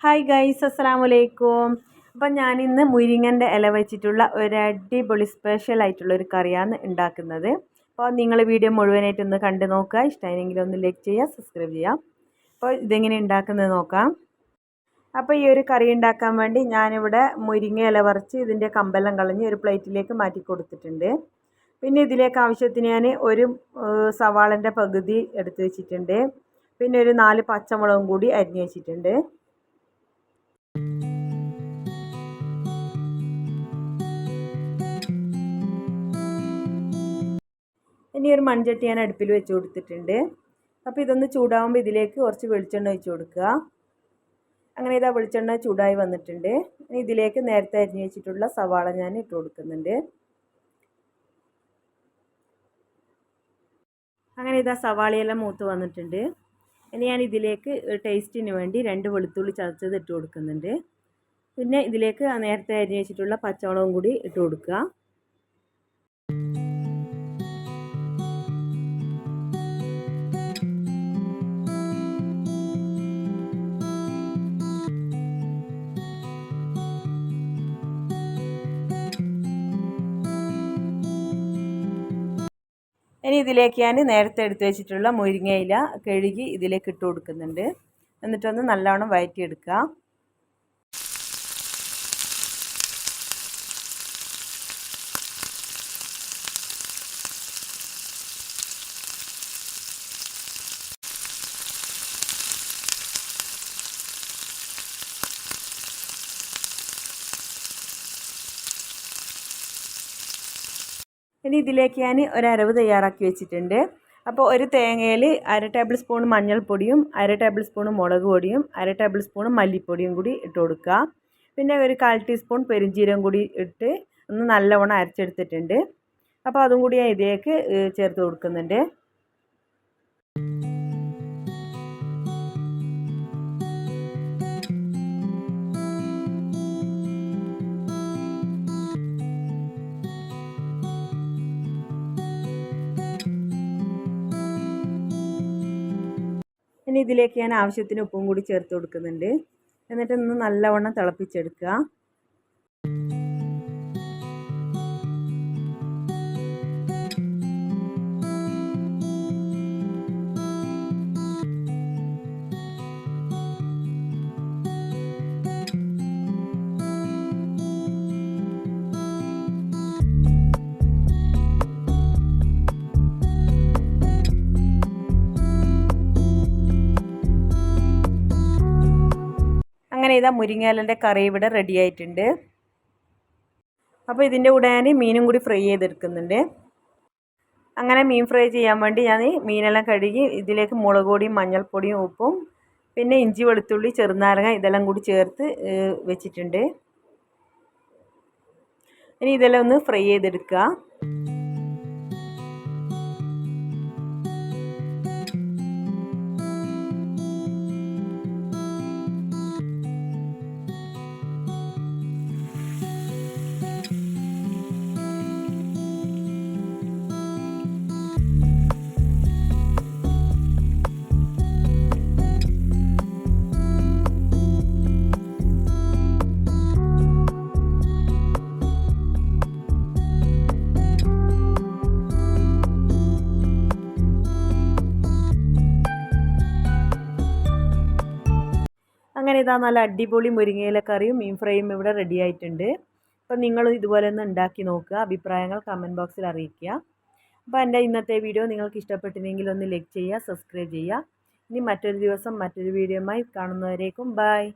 Hi guys, അസ്സലാമു അലൈക്കും. അപ്പം ഞാനിന്ന് മുരിങ്ങൻ്റെ ഇല വെച്ചിട്ടുള്ള ഒരു അടിപൊളി സ്പെഷ്യൽ ആയിട്ടുള്ള ഒരു കറിയാണ് ഉണ്ടാക്കുന്നത്. അപ്പോൾ നിങ്ങൾ വീഡിയോ മുഴുവനായിട്ടൊന്ന് കണ്ടു നോക്കുക. ഇഷ്ടമായെങ്കിൽ ഒന്ന് ലൈക്ക് ചെയ്യുക, സബ്സ്ക്രൈബ് ചെയ്യുക. അപ്പോൾ ഇതെങ്ങനെ ഉണ്ടാക്കുന്നത് നോക്കാം. അപ്പോൾ ഈ ഒരു കറി ഉണ്ടാക്കാൻ വേണ്ടി ഞാനിവിടെ മുരിങ്ങ ഇല പറിച്ച് ഇതിൻ്റെ കമ്പെല്ലാം കളഞ്ഞ് ഒരു പ്ലേറ്റിലേക്ക് മാറ്റി കൊടുത്തിട്ടുണ്ട്. പിന്നെ ഇതിലേക്ക് ആവശ്യത്തിന് ഞാൻ ഒരു സവാളൻ്റെ പകുതി എടുത്ത് വെച്ചിട്ടുണ്ട്. പിന്നെ ഒരു 4 പച്ചമുളകും കൂടി അരിഞ്ഞ് വെച്ചിട്ടുണ്ട്. ഇനി ഒരു മൺചട്ടി ഞാൻ അടുപ്പിൽ വെച്ച് കൊടുത്തിട്ടുണ്ട്. അപ്പോൾ ഇതൊന്ന് ചൂടാകുമ്പോൾ ഇതിലേക്ക് കുറച്ച് വെളിച്ചെണ്ണ ഒഴിച്ച് കൊടുക്കുക. അങ്ങനെ ഇതാ വെളിച്ചെണ്ണ ചൂടായി വന്നിട്ടുണ്ട്. ഇനി ഇതിലേക്ക് നേരത്തെ അരിഞ്ഞ് വെച്ചിട്ടുള്ള സവാള ഞാൻ ഇട്ട് കൊടുക്കുന്നുണ്ട്. അങ്ങനെ ഇതാ സവാളയെല്ലാം മൂത്ത് വന്നിട്ടുണ്ട്. ഇനി ഞാൻ ഇതിലേക്ക് ടേസ്റ്റിന് വേണ്ടി 2 വെളുത്തുള്ളി ചതച്ചത് ഇട്ട് കൊടുക്കുന്നുണ്ട്. പിന്നെ ഇതിലേക്ക് നേരത്തെ അരിഞ്ഞ് വെച്ചിട്ടുള്ള പച്ചമുളകും കൂടി ഇട്ട് കൊടുക്കുക. ഇനി ഇതിലേക്ക് ഞാൻ നേരത്തെ എടുത്ത് വെച്ചിട്ടുള്ള മുരിങ്ങയില കഴുകി ഇതിലേക്ക് ഇട്ട് കൊടുക്കുന്നുണ്ട്. എന്നിട്ടൊന്ന് നല്ലവണ്ണം വഴറ്റിയെടുക്കുക. ഇനി ഇതിലേക്ക് ഞാൻ ഒരു അരവ് തയ്യാറാക്കി വെച്ചിട്ടുണ്ട്. അപ്പോൾ ഒരു തേങ്ങയിൽ 1/2 ടേബിൾ സ്പൂൺ മഞ്ഞൾപ്പൊടിയും 1/2 ടേബിൾ സ്പൂൺ മുളക് പൊടിയും 1/2 ടേബിൾ സ്പൂൺ മല്ലിപ്പൊടിയും കൂടി ഇട്ട് കൊടുക്കുക. പിന്നെ ഒരു 1/4 ടീസ്പൂൺ പെരുംജീരകം കൂടി ഇട്ട് ഒന്ന് നല്ലവണ്ണം അരച്ചെടുത്തിട്ടുണ്ട്. അപ്പോൾ അതും കൂടി ഞാൻ ഇതിലേക്ക് ചേർത്ത് കൊടുക്കുന്നുണ്ട്. ഇനി ഇതിലേക്ക് ഞാൻ ആവശ്യത്തിന് ഉപ്പും കൂടി ചേർത്ത് കൊടുക്കുന്നുണ്ട്. എന്നിട്ടൊന്ന് നല്ലവണ്ണം തിളപ്പിച്ചെടുക്കുക. അങ്ങനെ ഇതാ മുരിങ്ങയിലൻ്റെ കറി ഇവിടെ റെഡി ആയിട്ടുണ്ട്. അപ്പോൾ ഇതിൻ്റെ കൂടെ ഞാൻ മീനും കൂടി ഫ്രൈ ചെയ്തെടുക്കുന്നുണ്ട്. അങ്ങനെ മീൻ ഫ്രൈ ചെയ്യാൻ വേണ്ടി ഞാൻ മീനെല്ലാം കഴുകി ഇതിലേക്ക് മുളക് പൊടിയും മഞ്ഞൾപ്പൊടിയും ഉപ്പും പിന്നെ ഇഞ്ചി വെളുത്തുള്ളി ചെറുനാരങ്ങ ഇതെല്ലാം കൂടി ചേർത്ത് വെച്ചിട്ടുണ്ട്. ഇനി ഇതെല്ലാം ഒന്ന് ഫ്രൈ ചെയ്തെടുക്കുക. അങ്ങനെ ഇതാ നല്ല അടിപൊളി മുരിങ്ങയില കറിയും മീൻ ഫ്രൈയും ഇവിടെ റെഡി ആയിട്ടുണ്ട്. അപ്പോൾ നിങ്ങൾ ഇതുപോലെ ഒന്ന് ഉണ്ടാക്കി നോക്കുക. അഭിപ്രായങ്ങൾ കമൻറ്റ് ബോക്സിൽ അറിയിക്കുക. അപ്പോൾ എൻ്റെ ഇന്നത്തെ വീഡിയോ നിങ്ങൾക്ക് ഇഷ്ടപ്പെട്ടില്ലെങ്കിൽ ഒന്ന് ലൈക്ക് ചെയ്യുക, സബ്സ്ക്രൈബ് ചെയ്യുക. ഇനി മറ്റൊരു ദിവസം മറ്റൊരു വീഡിയോയുമായി കാണുന്നവരേക്കും ബൈ.